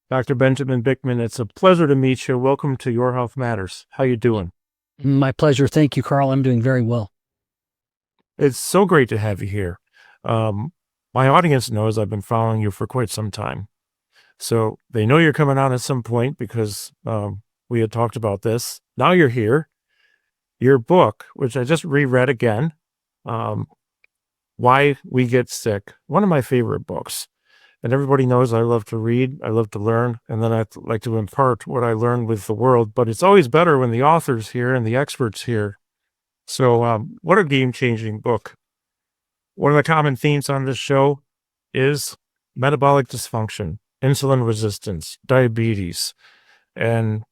Dr. Benjamin Bikman, it's a pleasure to meet you. Welcome to Your Health Matters. How you doing? My pleasure. Thank you, Carl. I'm doing very well. It's so great to have you here. Um, my audience knows I've been following you for quite some time. So they know you're coming on at some point because we had talked about this. Now you're here. Your book, which I just reread again, um, Why We Get Sick, one of my favorite books. And everybody knows I love to read, I love to learn, and then I like to impart what I learn with the world. But it's always better when the author's here and the experts here. So, what a game-changing book. One of the common themes on this show is metabolic dysfunction, insulin resistance, diabetes, and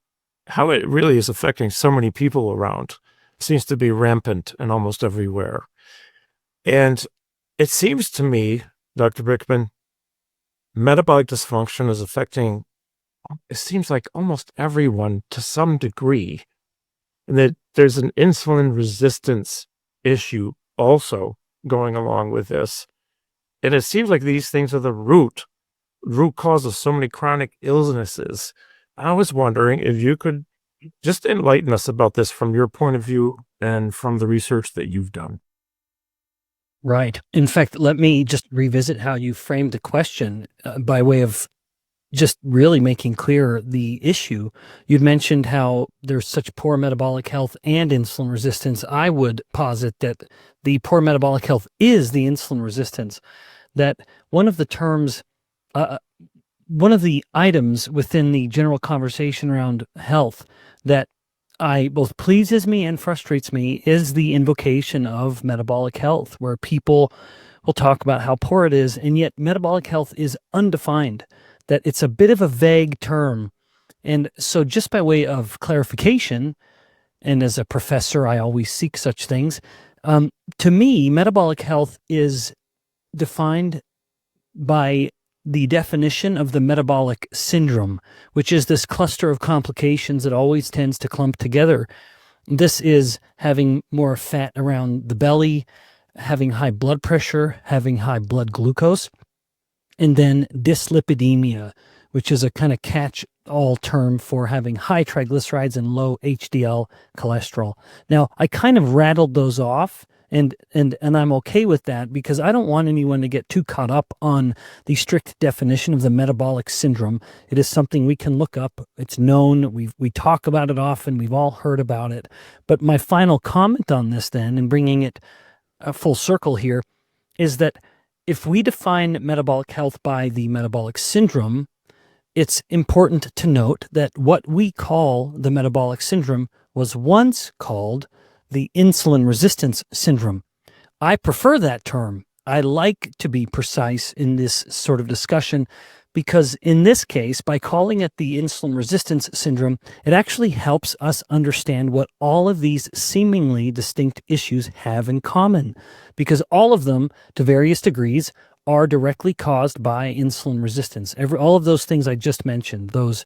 how it really is affecting so many people around. It seems to be rampant and almost everywhere. And it seems to me, Dr. Brickman, metabolic dysfunction is affecting, it seems like almost everyone to some degree, and that there's an insulin resistance issue also going along with this. And it seems like these things are the root cause of so many chronic illnesses. I was wondering if you could just enlighten us about this from your point of view and from the research that you've done. Right. In fact, let me just revisit how you framed the question by way of just really making clear the issue. You'd mentioned how there's such poor metabolic health and insulin resistance. I would posit that the poor metabolic health is the insulin resistance, that one of the terms, one of the items within the general conversation around health that both pleases me and frustrates me is the invocation of metabolic health, where people will talk about how poor it is, and yet metabolic health is undefined, that it's a bit of a vague term. And so just by way of clarification, and as a professor, I always seek such things, to me, metabolic health is defined by the definition of the metabolic syndrome, which is this cluster of complications that always tends to clump together. This is having more fat around the belly, having high blood pressure, having high blood glucose, and then dyslipidemia, which is a kind of catch-all term for having high triglycerides and low HDL cholesterol. Now, I kind of rattled those off, and I'm okay with that because I don't want anyone to get too caught up on the strict definition of the metabolic syndrome. It is something we can look up. It's known. We talk about it often. We've all heard about it. But my final comment on this then, and bringing it full circle here, is that if we define metabolic health by the metabolic syndrome, it's important to note that what we call the metabolic syndrome was once called the insulin resistance syndrome. I prefer that term. I like to be precise in this sort of discussion because in this case, by calling it the insulin resistance syndrome, it actually helps us understand what all of these seemingly distinct issues have in common, because all of them, to various degrees, are directly caused by insulin resistance. All of those things I just mentioned, those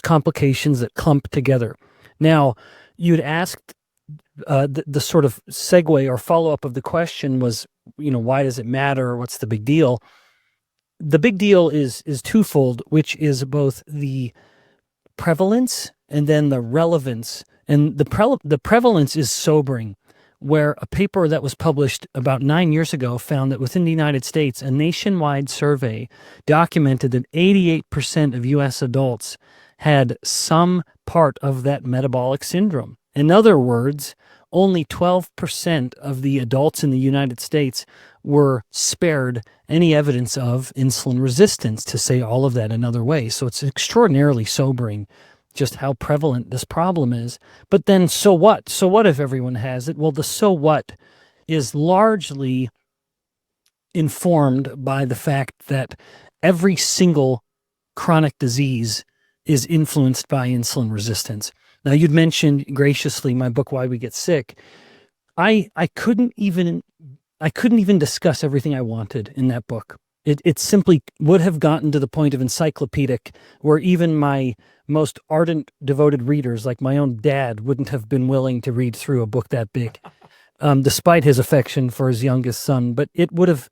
complications that clump together. Now, you'd asked the sort of segue or follow-up of the question was, why does it matter? What's the big deal? The big deal is twofold, which is both the prevalence and then the relevance. And the prevalence is sobering, where a paper that was published about 9 years ago found that within the United States, a nationwide survey documented that 88% of U.S. adults had some part of that metabolic syndrome. In other words, only 12% of the adults in the United States were spared any evidence of insulin resistance, to say all of that another way. So it's extraordinarily sobering just how prevalent this problem is. But then so what? So what if everyone has it? Well, the so what is largely informed by the fact that every single chronic disease is influenced by insulin resistance. Now, you'd mentioned graciously my book, Why We Get Sick. I couldn't even discuss everything I wanted in that book. It simply would have gotten to the point of encyclopedic, where even my most ardent, devoted readers, like my own dad, wouldn't have been willing to read through a book that big, despite his affection for his youngest son. But it would have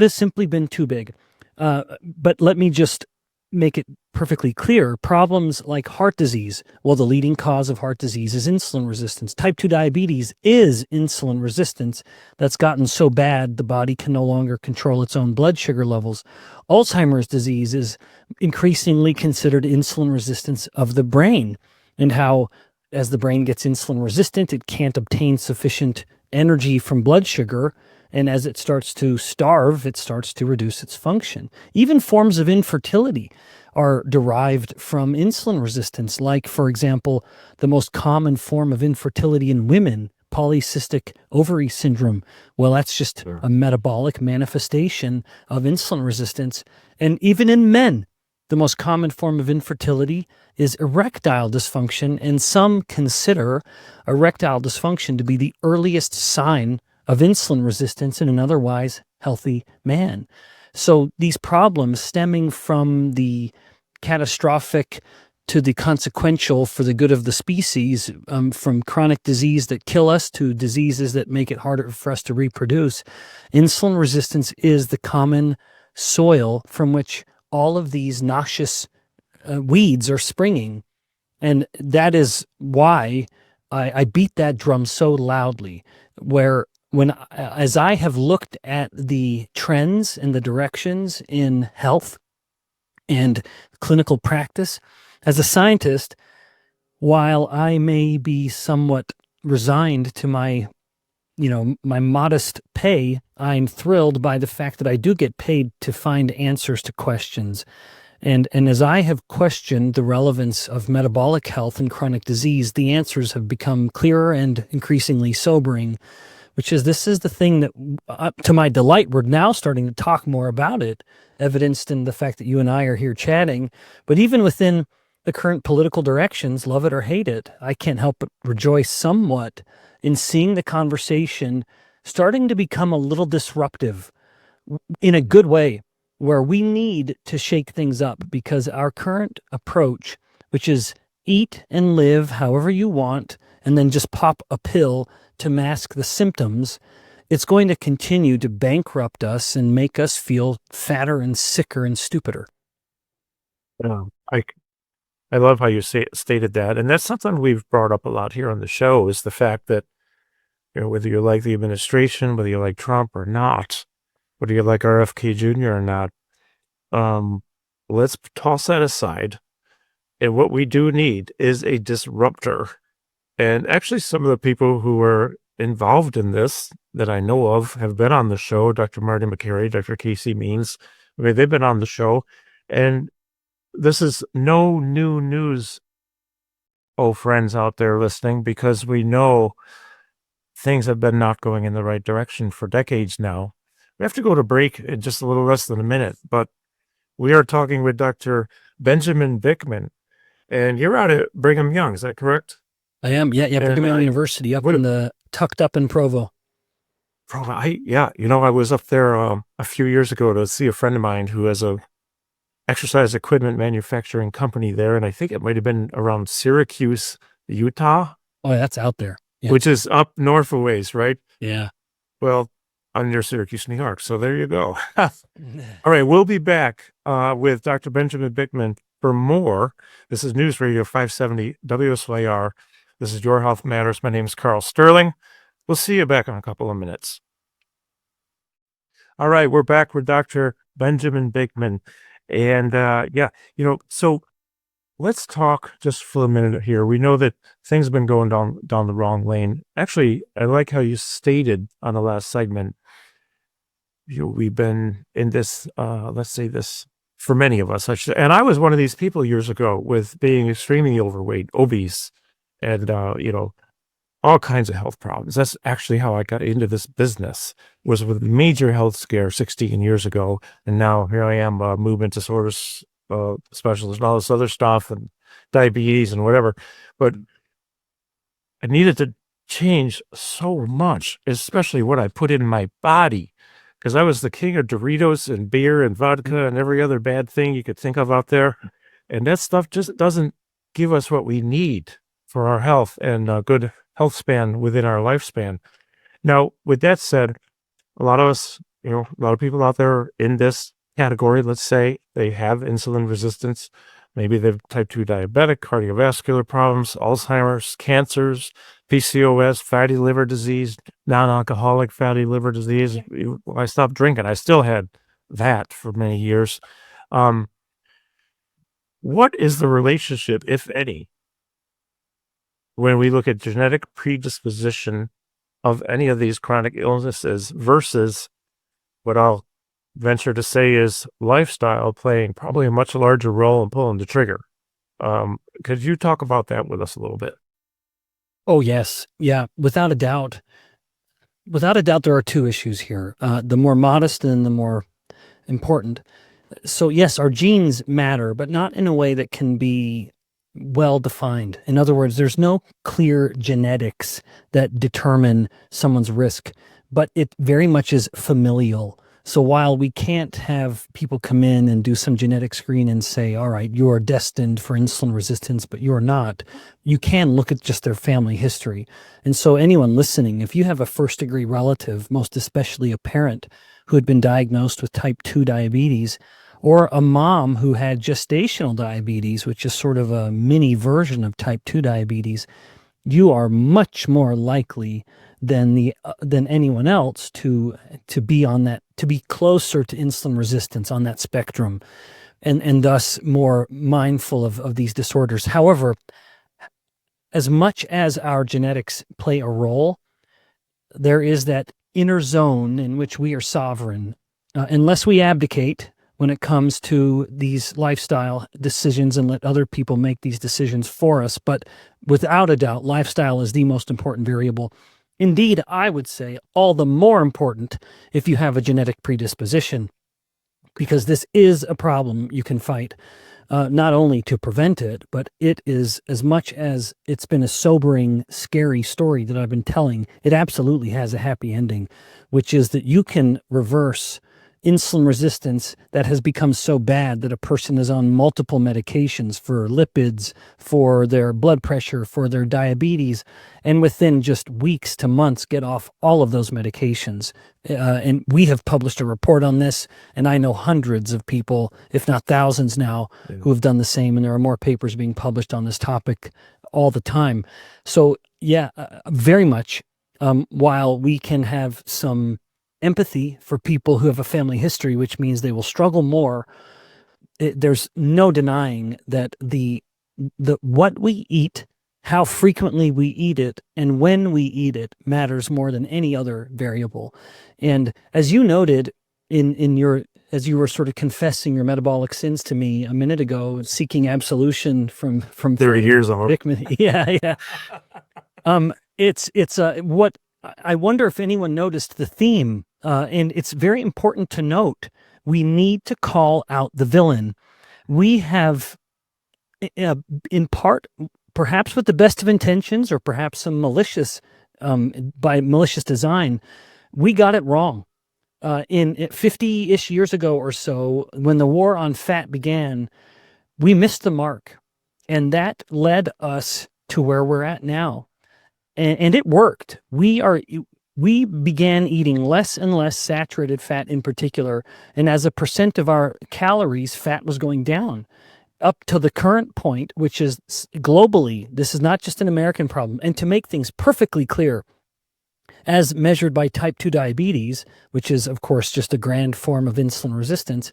simply been too big. But let me just make it perfectly clear, problems like heart disease, well, the leading cause of heart disease is insulin resistance. Type 2 diabetes is insulin resistance that's gotten so bad the body can no longer control its own blood sugar levels. Alzheimer's disease is increasingly considered insulin resistance of the brain, and how as the brain gets insulin resistant, it can't obtain sufficient energy from blood sugar. And as it starts to starve, it starts to reduce its function. Even forms of infertility are derived from insulin resistance, like, for example, the most common form of infertility in women, polycystic ovary syndrome. Well, that's just a metabolic manifestation of insulin resistance. And even in men, the most common form of infertility is erectile dysfunction, and some consider erectile dysfunction to be the earliest sign of insulin resistance in an otherwise healthy man. So these problems stemming from the catastrophic to the consequential for the good of the species, from chronic disease that kill us to diseases that make it harder for us to reproduce, insulin resistance is the common soil from which all of these noxious weeds are springing. And that is why I beat that drum so loudly, where as I have looked at the trends and the directions in health and clinical practice, as a scientist, while I may be somewhat resigned to my modest pay, I'm thrilled by the fact that I do get paid to find answers to questions. And as I have questioned the relevance of metabolic health and chronic disease, the answers have become clearer and increasingly sobering, which is this is the thing that, to my delight, we're now starting to talk more about it, evidenced in the fact that you and I are here chatting. But even within the current political directions, love it or hate it, I can't help but rejoice somewhat in seeing the conversation starting to become a little disruptive in a good way, where we need to shake things up, because our current approach, which is eat and live however you want, and then just pop a pill to mask the symptoms, it's going to continue to bankrupt us and make us feel fatter and sicker and stupider. I love how you stated that, and that's something we've brought up a lot here on the show, is the fact that, whether you like the administration, whether you like Trump or not, whether you like RFK Jr. or not, let's toss that aside. And what we do need is a disruptor. And actually, some of the people who are involved in this that I know of have been on the show. Dr. Marty McCary, Dr. Casey Means. Okay, they've been on the show. And this is no new news, oh friends out there listening, because we know things have been not going in the right direction for decades now. We have to go to break in just a little less than a minute, but we are talking with Dr. Benjamin Bikman, and you're out at Brigham Young, is that correct? I am, yeah, Brigham Young University, tucked up in Provo. I was up there a few years ago to see a friend of mine who has a exercise equipment manufacturing company there, and I think it might have been around Syracuse, Utah. Oh, that's out there. Yeah. Which is up north a ways, right? Yeah. Well, I'm near Syracuse, New York, so there you go. All right, we'll be back with Dr. Benjamin Bikman for more. This is News Radio 570 WSYR. This is Your Health Matters. My name is Carl Sterling. We'll see you back in a couple of minutes. All right, we're back with Dr. Benjamin Bikman. And so let's talk just for a minute here. We know that things have been going down the wrong lane. Actually, I like how you stated on the last segment, we've been in this, let's say this, for many of us. And I was one of these people years ago with being extremely overweight, obese, and, all kinds of health problems. That's actually how I got into this business, was with major health scare 16 years ago. And now here I am, movement disorders specialist and all this other stuff, and diabetes and whatever. But I needed to change so much, especially what I put in my body, because I was the king of Doritos and beer and vodka and every other bad thing you could think of out there. And that stuff just doesn't give us what we need for our health and a good health span within our lifespan. Now, with that said, a lot of us, a lot of people out there in this category, let's say they have insulin resistance. Maybe they have type 2 diabetic, cardiovascular problems, Alzheimer's, cancers, PCOS, fatty liver disease, non-alcoholic fatty liver disease. When I stopped drinking, I still had that for many years. Um, what is the relationship, if any, when we look at genetic predisposition of any of these chronic illnesses versus what I'll venture to say is lifestyle playing probably a much larger role in pulling the trigger? Could you talk about that with us a little bit? Oh, yes. Yeah, without a doubt. Without a doubt, there are two issues here, the more modest and the more important. So, yes, our genes matter, but not in a way that can be well defined. In other words, there's no clear genetics that determine someone's risk, but it very much is familial. So while we can't have people come in and do some genetic screen and say, all right, you're destined for insulin resistance, but you're not, you can look at just their family history. And so anyone listening, if you have a first degree relative, most especially a parent who had been diagnosed with type 2 diabetes, or a mom who had gestational diabetes, which is sort of a mini version of type 2 diabetes, you are much more likely than anyone else to be on that, to be closer to insulin resistance on that spectrum, and thus more mindful of these disorders. However, as much as our genetics play a role, there is that inner zone in which we are sovereign, unless we abdicate when it comes to these lifestyle decisions and let other people make these decisions for us. But without a doubt, lifestyle is the most important variable. Indeed, I would say all the more important if you have a genetic predisposition, because this is a problem you can fight, not only to prevent it, but it is, as much as it's been a sobering, scary story that I've been telling, it absolutely has a happy ending, which is that you can reverse insulin resistance that has become so bad that a person is on multiple medications for lipids, for their blood pressure, for their diabetes, and within just weeks to months get off all of those medications. And we have published a report on this, and I know hundreds of people, if not thousands now, who have done the same, and there are more papers being published on this topic all the time. So yeah, very much, while we can have some empathy for people who have a family history, which means they will struggle more, there's no denying that the what we eat, how frequently we eat it, and when we eat it matters more than any other variable. And as you noted in your, as you were sort of confessing your metabolic sins to me a minute ago, seeking absolution from 30 years on Bikman. Yeah. It's what I wonder if anyone noticed the theme, and it's very important to note. We need to call out the villain. We have, in part, perhaps with the best of intentions, or perhaps some malicious, by malicious design, we got it wrong. In 50-ish years ago or so, when the war on fat began, we missed the mark, and that led us to where we're at now. And it worked. We began eating less and less saturated fat in particular, and as a percent of our calories, fat was going down up to the current point, which is globally, this is not just an American problem. And to make things perfectly clear, as measured by type 2 diabetes, which is, of course, just a grand form of insulin resistance,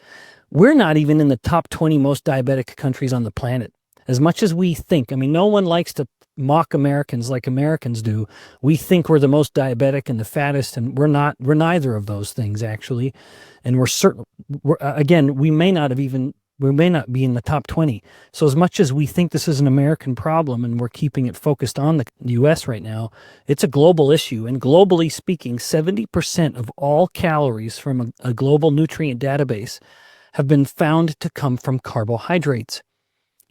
we're not even in the top 20 most diabetic countries on the planet. As much as we think, I mean, no one likes to mock Americans like Americans do. We think we're the most diabetic and the fattest, and we're not. We're neither of those things, actually. And we're certain, again, we may not be in the top 20. So as much as we think this is an American problem and we're keeping it focused on the U.S. right now, it's a global issue. And globally speaking, 70% of all calories from a global nutrient database have been found to come from carbohydrates.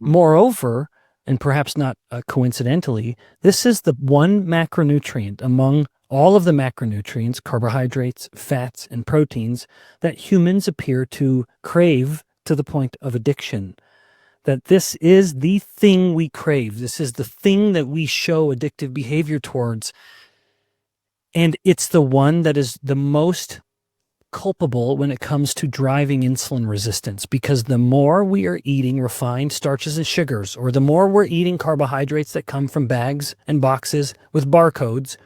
Moreover, and perhaps not coincidentally, this is the one macronutrient among all of the macronutrients, carbohydrates, fats, and proteins, that humans appear to crave to the point of addiction. That this is the thing we crave. This is the thing that we show addictive behavior towards. And it's the one that is the most culpable when it comes to driving insulin resistance, because the more we are eating refined starches and sugars, or the more we're eating carbohydrates that come from bags and boxes with barcodes,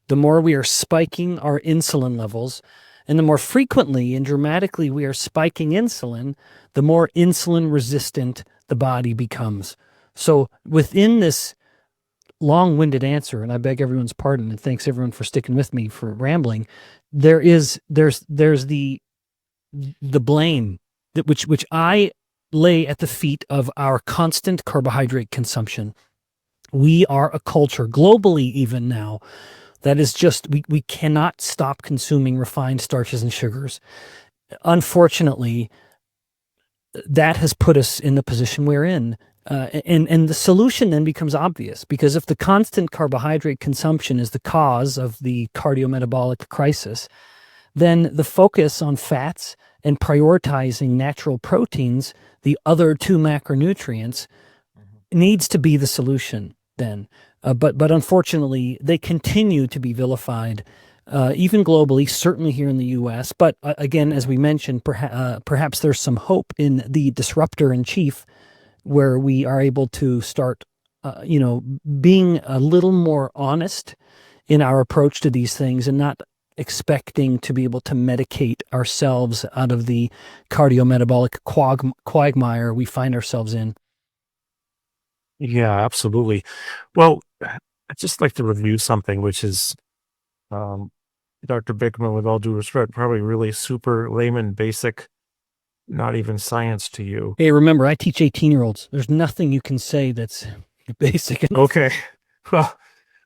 the more we are spiking our insulin levels. And the more frequently and dramatically we are spiking insulin, the more insulin resistant the body becomes. So within this long-winded answer, and I beg everyone's pardon, and thanks everyone for sticking with me for rambling, there's the blame that which I lay at the feet of our constant carbohydrate consumption. We are a culture globally, even now, that is just, we cannot stop consuming refined starches and sugars. Unfortunately, that has put us in the position we're in. And the solution then becomes obvious, because if the constant carbohydrate consumption is the cause of the cardiometabolic crisis, then the focus on fats and prioritizing natural proteins, the other two macronutrients, needs to be the solution then. But unfortunately, they continue to be vilified, even globally, certainly here in the U.S. But again, as we mentioned, perhaps there's some hope in the disruptor in chief, where we are able to start, being a little more honest in our approach to these things, and not expecting to be able to medicate ourselves out of the cardiometabolic quagmire we find ourselves in. Yeah, absolutely. Well, I'd just like to review something, which is um, Dr. Bikman, with all due respect, probably really super layman, basic, not even science to you. Hey, remember, I teach 18-year-olds. There's nothing you can say that's basic enough. Okay.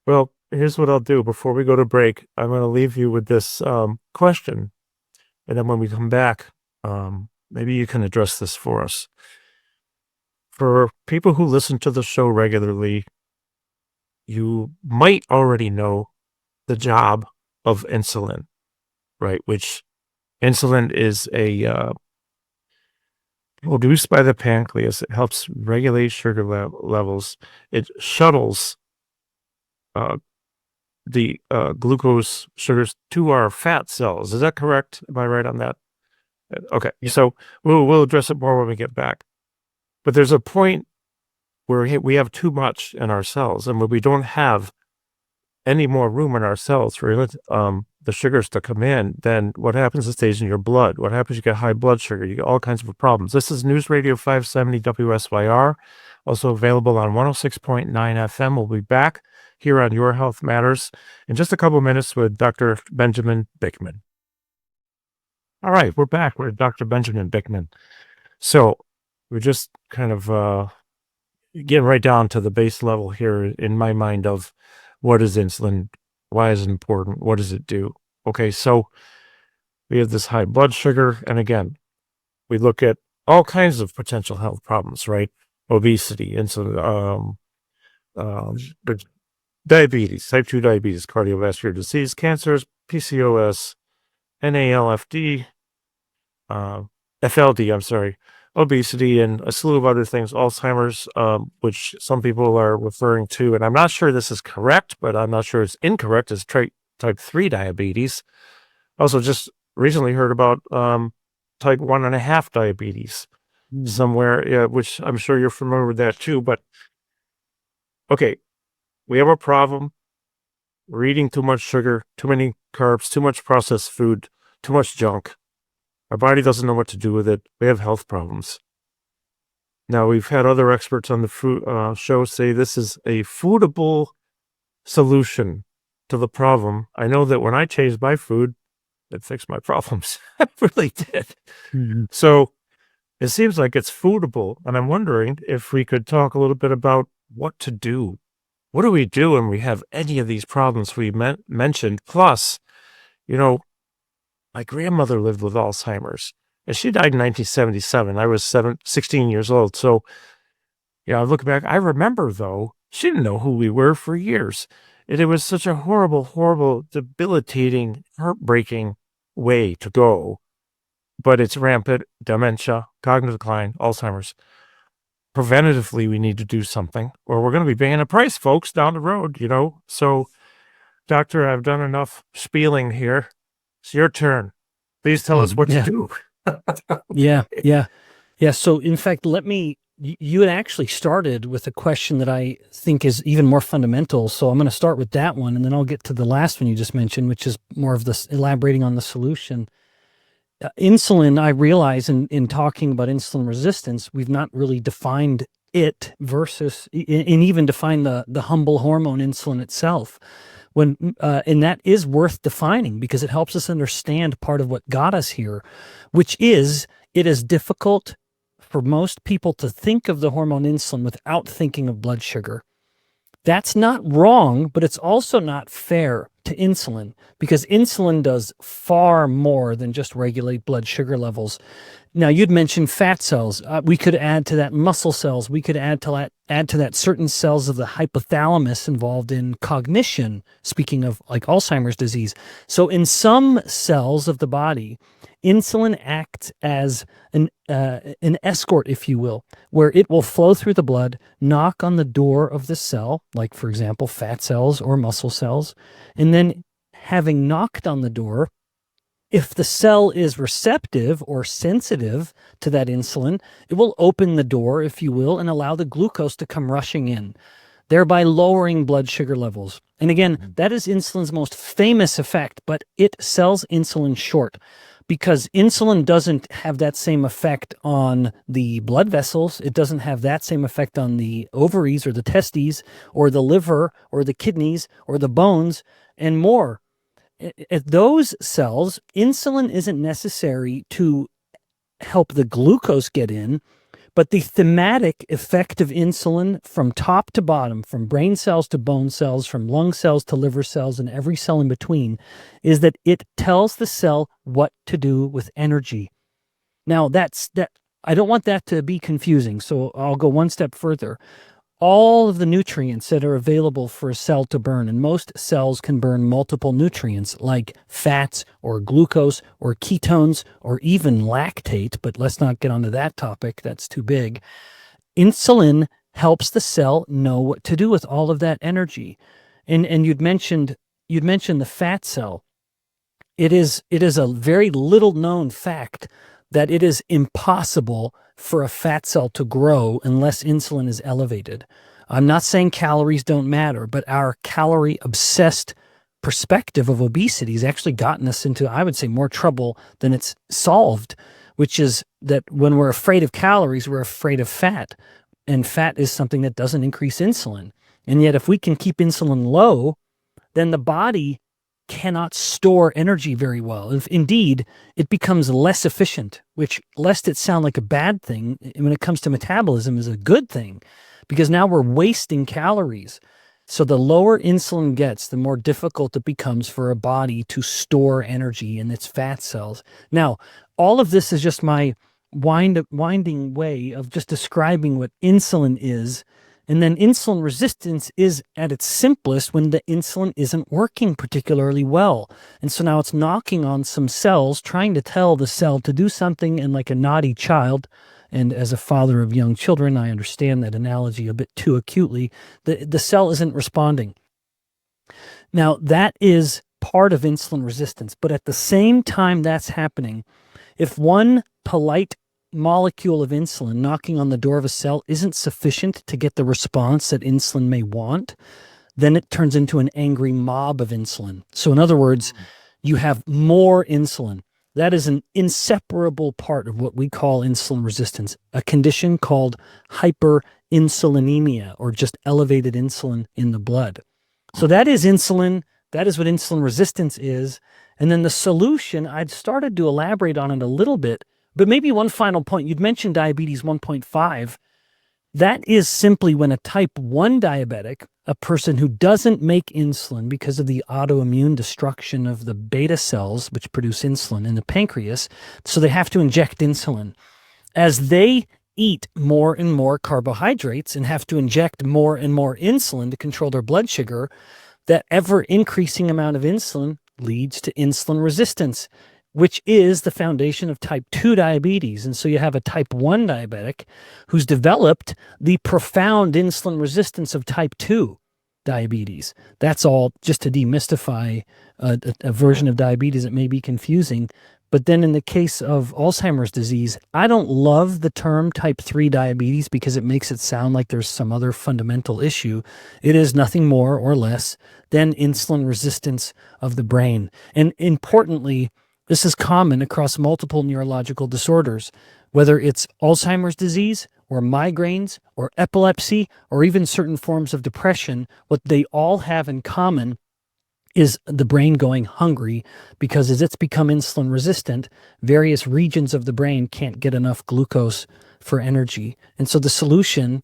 Well, here's what I'll do. Before we go to break, I'm going to leave you with this question. And then when we come back, maybe you can address this for us. For people who listen to the show regularly, you might already know the job of insulin, right? Which insulin is produced by the pancreas. It helps regulate sugar levels. It shuttles uh, the glucose sugars to our fat cells. Is that correct? Am I right on that? Okay. Yeah. So we'll address it more when we get back. But there's a point where we have too much in our cells, and when we don't have any more room in our cells for the sugars to come in, then what happens? It stays in your blood. What happens? You get high blood sugar. You get all kinds of problems. This is News Radio 570 WSYR, also available on 106.9 FM. We'll be back here on Your Health Matters in just a couple minutes with Dr. Benjamin Bikman. All right, we're back with Dr. Benjamin Bikman. So we're just kind of getting right down to the base level here in my mind of what is insulin, why is it important, what does it do? Okay, so we have this high blood sugar, and again, we look at all kinds of potential health problems, right? Obesity, insulin, diabetes, type 2 diabetes, cardiovascular disease, cancers, PCOS, NALFD, FLD, I'm sorry, obesity, and a slew of other things, Alzheimer's, which some people are referring to, and I'm not sure this is correct, but I'm not sure it's incorrect, as type 3 diabetes. Also, just recently heard about type 1.5 diabetes somewhere, yeah, which I'm sure you're familiar with that too. But okay, we have a problem. We're eating too much sugar, too many carbs, too much processed food, too much junk. Our body doesn't know what to do with it. We have health problems. Now, we've had other experts on the food show say this is a foodable solution to the problem. I know that when I changed my food, it fixed my problems. It really did. Mm-hmm. So it seems like it's foodable. And I'm wondering if we could talk a little bit about what to do. What do we do when we have any of these problems we mentioned? Plus, my grandmother lived with Alzheimer's, and she died in 1977. I was 16 years old. So, I look back, I remember, though, she didn't know who we were for years. And it was such a horrible, horrible, debilitating, heartbreaking way to go. But it's rampant dementia, cognitive decline, Alzheimer's. Preventatively, we need to do something, or we're going to be paying a price, folks, down the road, So, doctor, I've done enough spieling here. It's your turn. Please tell us what to Yeah. do. Yeah. Yeah. Yeah. So, in fact, you had actually started with a question that I think is even more fundamental. So, I'm going to start with that one, and then I'll get to the last one you just mentioned, which is more of this elaborating on the solution. Insulin, I realize in talking about insulin resistance, we've not really defined it versus, and even defined the humble hormone insulin itself. And that is worth defining because it helps us understand part of what got us here, which is it is difficult for most people to think of the hormone insulin without thinking of blood sugar. That's not wrong, but it's also not fair to insulin because insulin does far more than just regulate blood sugar levels. Now, you'd mentioned fat cells. We could add to that muscle cells. We could add to that certain cells of the hypothalamus involved in cognition, speaking of like Alzheimer's disease. So in some cells of the body, insulin acts as an escort, if you will, where it will flow through the blood, knock on the door of the cell, like, for example, fat cells or muscle cells, and then having knocked on the door, if the cell is receptive or sensitive to that insulin, it will open the door, if you will, and allow the glucose to come rushing in, thereby lowering blood sugar levels. And again, that is insulin's most famous effect, but it sells insulin short because insulin doesn't have that same effect on the blood vessels. It doesn't have that same effect on the ovaries or the testes or the liver or the kidneys or the bones and more. At those cells, insulin isn't necessary to help the glucose get in, but the thematic effect of insulin from top to bottom, from brain cells to bone cells, from lung cells to liver cells, and every cell in between, is that it tells the cell what to do with energy. Now, I don't want that to be confusing, so I'll go one step further. All of the nutrients that are available for a cell to burn, and most cells can burn multiple nutrients like fats or glucose or ketones or even lactate, but let's not get onto that topic. That's too big. Insulin helps the cell know what to do with all of that energy. And you'd mentioned the fat cell. It is a very little known fact that it is impossible for a fat cell to grow unless insulin is elevated. I'm not saying calories don't matter, but our calorie obsessed perspective of obesity has actually gotten us into, I would say, more trouble than it's solved, which is that when we're afraid of calories, we're afraid of fat. And fat is something that doesn't increase insulin. And yet if we can keep insulin low, then the body cannot store energy very well. If indeed, it becomes less efficient, which, lest it sound like a bad thing, when it comes to metabolism, is a good thing, because now we're wasting calories. So the lower insulin gets, the more difficult it becomes for a body to store energy in its fat cells. Now, all of this is just my winding way of just describing what insulin is. And then insulin resistance is at its simplest when the insulin isn't working particularly well. And so now it's knocking on some cells, trying to tell the cell to do something, and like a naughty child, and as a father of young children, I understand that analogy a bit too acutely, the cell isn't responding. Now, that is part of insulin resistance. But at the same time that's happening, if one polite molecule of insulin knocking on the door of a cell isn't sufficient to get the response that insulin may want, then it turns into an angry mob of insulin. So in other words, you have more insulin. That is an inseparable part of what we call insulin resistance, a condition called hyperinsulinemia, or just elevated insulin in the blood. So that is insulin. That is what insulin resistance is. And then the solution, I'd started to elaborate on it a little bit, but maybe one final point. You'd mentioned diabetes 1.5. That is simply when a type 1 diabetic, a person who doesn't make insulin because of the autoimmune destruction of the beta cells, which produce insulin in the pancreas, so they have to inject insulin. As they eat more and more carbohydrates and have to inject more and more insulin to control their blood sugar, that ever increasing amount of insulin leads to insulin resistance, which is the foundation of type 2 diabetes. And so you have a type 1 diabetic who's developed the profound insulin resistance of type 2 diabetes. That's all just to demystify a version of diabetes that may be confusing. But then in the case of Alzheimer's disease, I don't love the term type 3 diabetes because it makes it sound like there's some other fundamental issue. It is nothing more or less than insulin resistance of the brain. And importantly, this is common across multiple neurological disorders, whether it's Alzheimer's disease or migraines or epilepsy or even certain forms of depression. What they all have in common is the brain going hungry, because as it's become insulin resistant, various regions of the brain can't get enough glucose for energy. And so the solution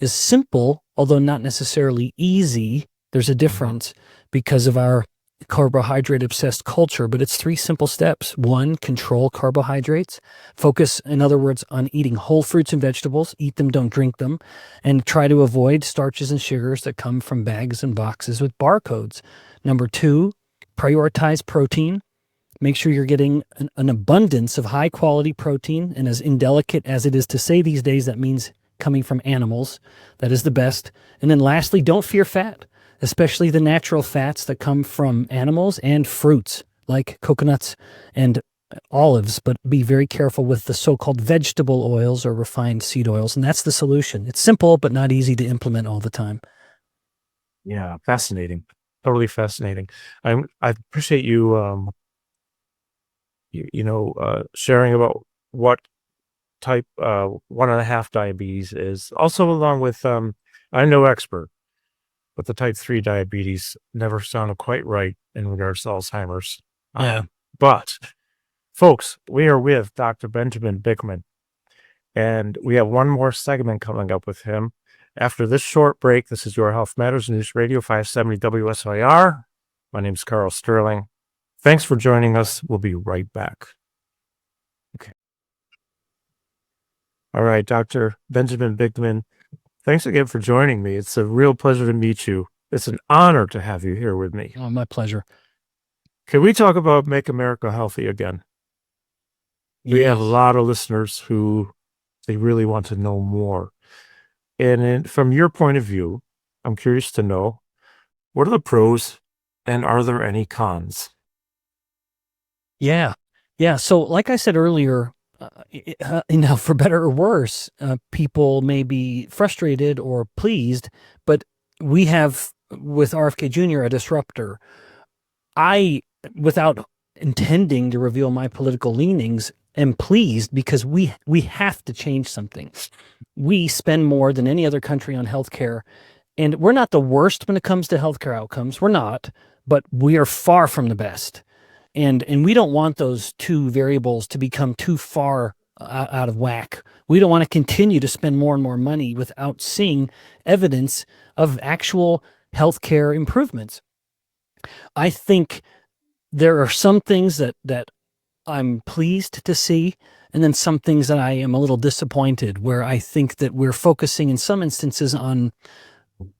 is simple, although not necessarily easy. There's a difference because of our carbohydrate obsessed culture, but it's 3 simple steps. 1, control carbohydrates. Focus, in other words, on eating whole fruits and vegetables. Eat them, don't drink them. And try to avoid starches and sugars that come from bags and boxes with barcodes. Number 2, prioritize protein. Make sure you're getting an abundance of high quality protein. And as indelicate as it is to say these days, that means coming from animals. That is the best. And then lastly, don't fear fat, especially the natural fats that come from animals and fruits like coconuts and olives, but be very careful with the so-called vegetable oils or refined seed oils. And that's the solution. It's simple, but not easy to implement all the time. Yeah, fascinating. Totally fascinating. I appreciate you, sharing about what type 1.5 diabetes is. Also, along with, I'm no expert, but the type 3 diabetes never sounded quite right in regards to Alzheimer's. Yeah. But, folks, we are with Dr. Benjamin Bikman, and we have one more segment coming up with him. After this short break, this is Your Health Matters News Radio 570 WSIR. My name is Carl Sterling. Thanks for joining us. We'll be right back. Okay. All right, Dr. Benjamin Bikman, thanks again for joining me. It's a real pleasure to meet you. It's an honor to have you here with me. Oh, my pleasure. Can we talk about Make America Healthy again? We have a lot of listeners who they really want to know more. And from your point of view, I'm curious to know, what are the pros and are there any cons? Yeah. Yeah. So like I said earlier, for better or worse, people may be frustrated or pleased, but we have with RFK Jr. a disruptor. Without intending to reveal my political leanings, am pleased because we have to change something. We spend more than any other country on healthcare, and we're not the worst when it comes to healthcare outcomes. We're not, but we are far from the best. And we don't want those two variables to become too far out of whack. We don't want to continue to spend more and more money without seeing evidence of actual healthcare improvements. I think there are some things that I'm pleased to see, and then some things that I am a little disappointed, where I think that we're focusing in some instances on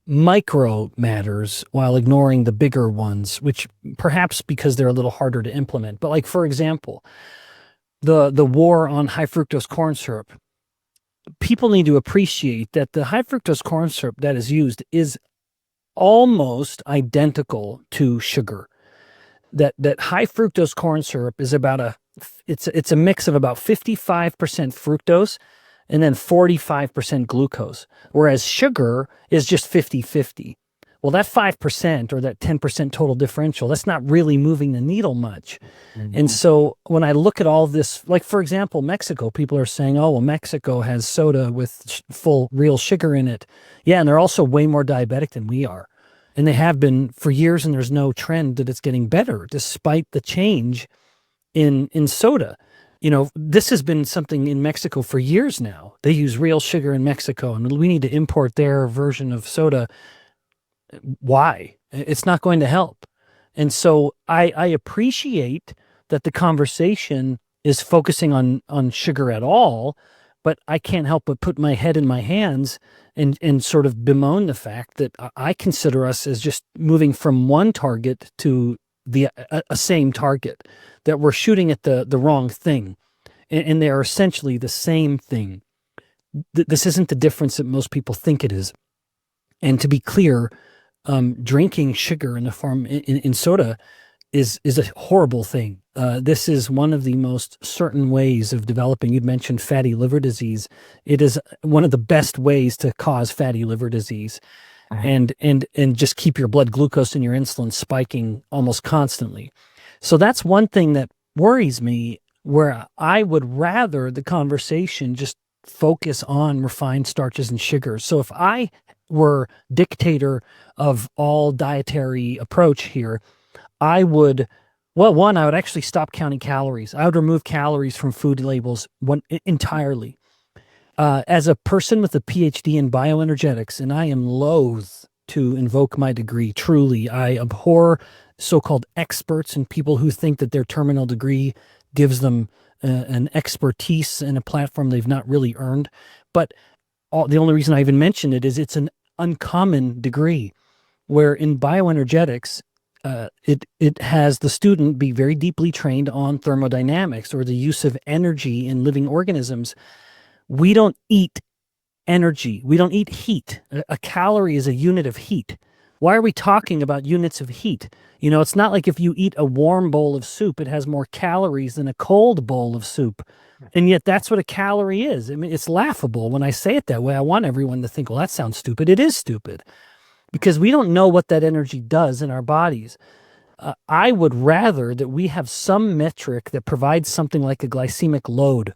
micro matters while ignoring the bigger ones, which perhaps because they're a little harder to implement. But like, for example, the war on high fructose corn syrup. People need to appreciate that the high fructose corn syrup that is used is almost identical to sugar. That high fructose corn syrup is about it's a mix of about 55% fructose and then 45% glucose, whereas sugar is just 50-50. Well, that 5% or that 10% total differential, that's not really moving the needle much. Mm-hmm. And so when I look at all this, like for example, Mexico, people are saying, oh, well, Mexico has soda with full real sugar in it. Yeah, and they're also way more diabetic than we are. And they have been for years, and there's no trend that it's getting better despite the change in soda. You know, this has been something in Mexico for years now. They use real sugar in Mexico, and we need to import their version of soda. Why? It's not going to help. And so I appreciate that the conversation is focusing on sugar at all, but I can't help but put my head in my hands and sort of bemoan the fact that I consider us as just moving from one target to a same target, that we're shooting at the wrong thing. And they are essentially the same thing. This isn't the difference that most people think it is. And to be clear, drinking sugar in the form in soda is a horrible thing. This is one of the most certain ways of developing. You'd mentioned fatty liver disease. It is one of the best ways to cause fatty liver disease, and just keep your blood glucose and your insulin spiking almost constantly. So that's one thing that worries me, where I would rather the conversation just focus on refined starches and sugars. So if I were dictator of all dietary approach here, I would, well, one, I would actually stop counting calories. I would remove calories from food labels entirely. As a person with a PhD in bioenergetics, and I am loath to invoke my degree, truly, I abhor so-called experts and people who think that their terminal degree gives them an expertise and a platform they've not really earned. But the only reason I even mention it is it's an uncommon degree, where in bioenergetics, it has the student be very deeply trained on thermodynamics, or the use of energy in living organisms. We don't eat energy. We don't eat heat. A calorie is a unit of heat. Why are we talking about units of heat? You know, it's not like if you eat a warm bowl of soup, it has more calories than a cold bowl of soup. And yet that's what a calorie is. I mean, it's laughable when I say it that way. I want everyone to think, well, that sounds stupid. It is stupid, because we don't know what that energy does in our bodies. I would rather that we have some metric that provides something like a glycemic load,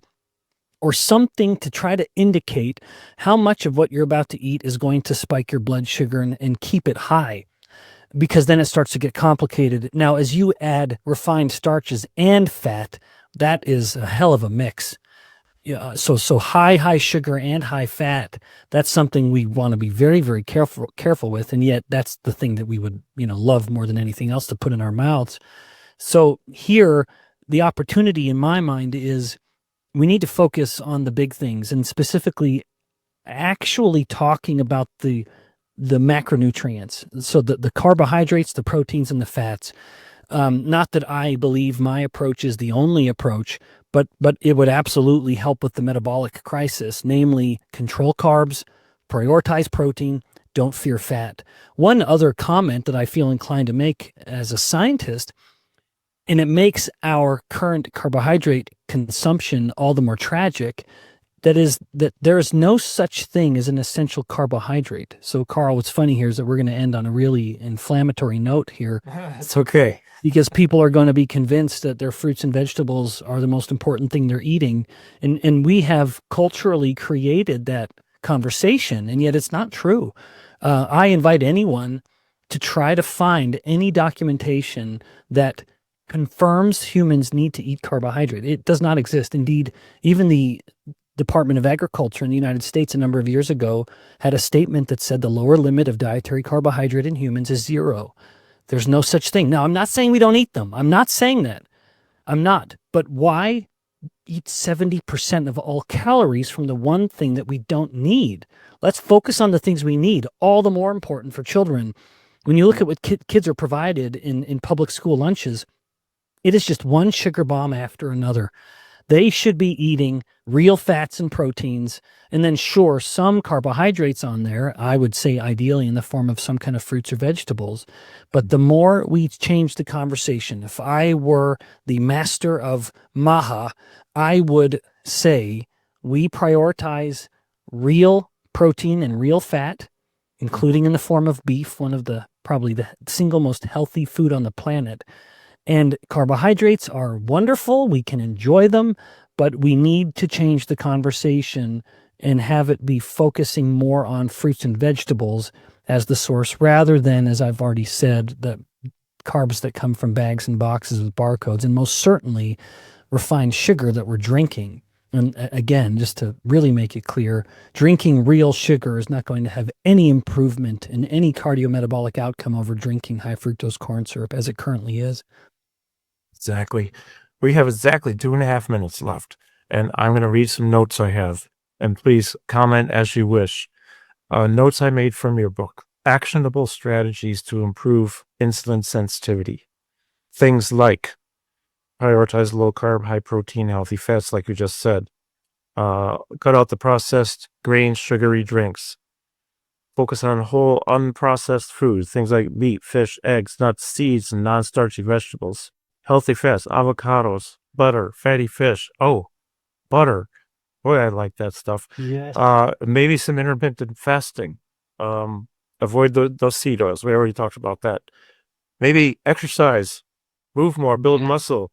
or something to try to indicate how much of what you're about to eat is going to spike your blood sugar and keep it high, because then it starts to get complicated. Now, as you add refined starches and fat, that is a hell of a mix. Yeah, so high sugar and high fat, that's something we want to be very, very careful with. And yet that's the thing that we would, love more than anything else to put in our mouths. So here, the opportunity in my mind is we need to focus on the big things, and specifically actually talking about the macronutrients. So the carbohydrates, the proteins, and the fats. Not that I believe my approach is the only approach, but it would absolutely help with the metabolic crisis, namely control carbs, prioritize protein, don't fear fat. One other comment that I feel inclined to make as a scientist, and it makes our current carbohydrate consumption all the more tragic, that is that there is no such thing as an essential carbohydrate. So, Carl, what's funny here is that we're going to end on a really inflammatory note here. It's okay. Because people are going to be convinced that their fruits and vegetables are the most important thing they're eating. And we have culturally created that conversation, and yet it's not true. I invite anyone to try to find any documentation that confirms humans need to eat carbohydrate. It does not exist. Indeed, even the Department of Agriculture in the United States a number of years ago had a statement that said the lower limit of dietary carbohydrate in humans is 0. There's no such thing. Now, I'm not saying we don't eat them. I'm not saying that. I'm not. But why eat 70% of all calories from the one thing that we don't need? Let's focus on the things we need, all the more important for children. When you look at what kids are provided in public school lunches, it is just one sugar bomb after another. They should be eating real fats and proteins, and then sure, some carbohydrates on there, I would say ideally in the form of some kind of fruits or vegetables. But the more we change the conversation, if I were the master of Maha, I would say we prioritize real protein and real fat, including in the form of beef, one of the probably the single most healthy food on the planet. And carbohydrates are wonderful. We can enjoy them, but we need to change the conversation and have it be focusing more on fruits and vegetables as the source, rather than, as I've already said, the carbs that come from bags and boxes with barcodes, and most certainly refined sugar that we're drinking. And again, just to really make it clear, drinking real sugar is not going to have any improvement in any cardiometabolic outcome over drinking high fructose corn syrup as it currently is. Exactly. We have exactly 2.5 minutes left, and I'm going to read some notes I have, and please comment as you wish. Notes I made from your book. Actionable strategies to improve insulin sensitivity. Things like prioritize low carb, high protein, healthy fats, like you just said. Cut out the processed grain, sugary drinks. Focus on whole, unprocessed foods, things like meat, fish, eggs, nuts, seeds, and non-starchy vegetables. Healthy fats, avocados, butter, fatty fish. Oh, butter. Boy, I like that stuff. Yes. Maybe some intermittent fasting. Avoid those seed oils. We already talked about that. Maybe exercise, move more, build muscle,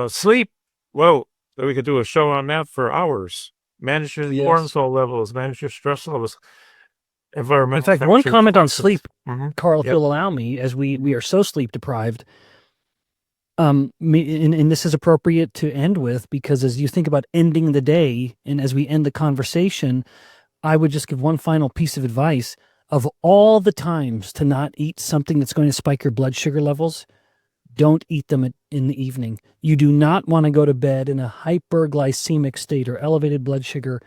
sleep. Whoa, we could do a show on that for hours. Manage your cortisol levels, manage your stress levels. Environmental. In fact, one comment on sleep, Carl, if Yep. you'll allow me, as we are so sleep deprived. And this is appropriate to end with, because as you think about ending the day and as we end the conversation, I would just give one final piece of advice. Of all the times to not eat something that's going to spike your blood sugar levels, don't eat them in the evening. You do not want to go to bed in a hyperglycemic state or elevated blood sugar.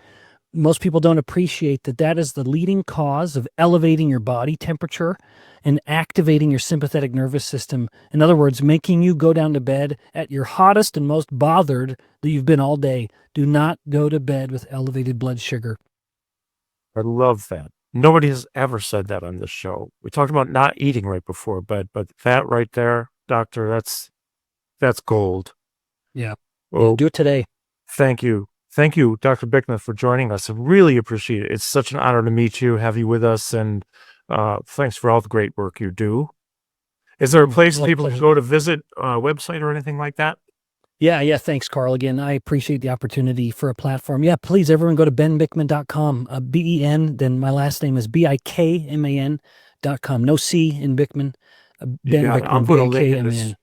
Most people don't appreciate that that is the leading cause of elevating your body temperature and activating your sympathetic nervous system. In other words, making you go down to bed at your hottest and most bothered that you've been all day. Do not go to bed with elevated blood sugar. I love that. Nobody has ever said that on this show. We talked about not eating right before bed, but that right there, doctor, that's gold. Yeah. Oh, Do it today. thank you. Thank you, Dr. Bikman, for joining us. I really appreciate it. It's such an honor to meet you, have you with us, and thanks for all the great work you do. Is there a place people can go to visit, website or anything like that? Yeah. Thanks, Carl. Again, I appreciate the opportunity for a platform. Yeah, please, everyone go to benbikman.com, B-E-N, then my last name is BIKMAN.com. No C in Bikman. Ben Bikman, B-I-K-M-A-N.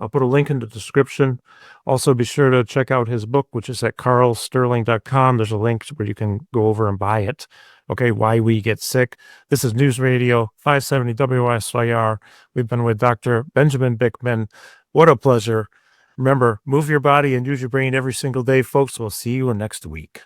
I'll put a link in the description. Also, be sure to check out his book, which is at carlsterling.com. There's a link where you can go over and buy it. Okay, Why We Get Sick. This is News Radio 570 WSYR. We've been with Dr. Benjamin Bikman. What a pleasure. Remember, move your body and use your brain every single day, folks. We'll see you next week.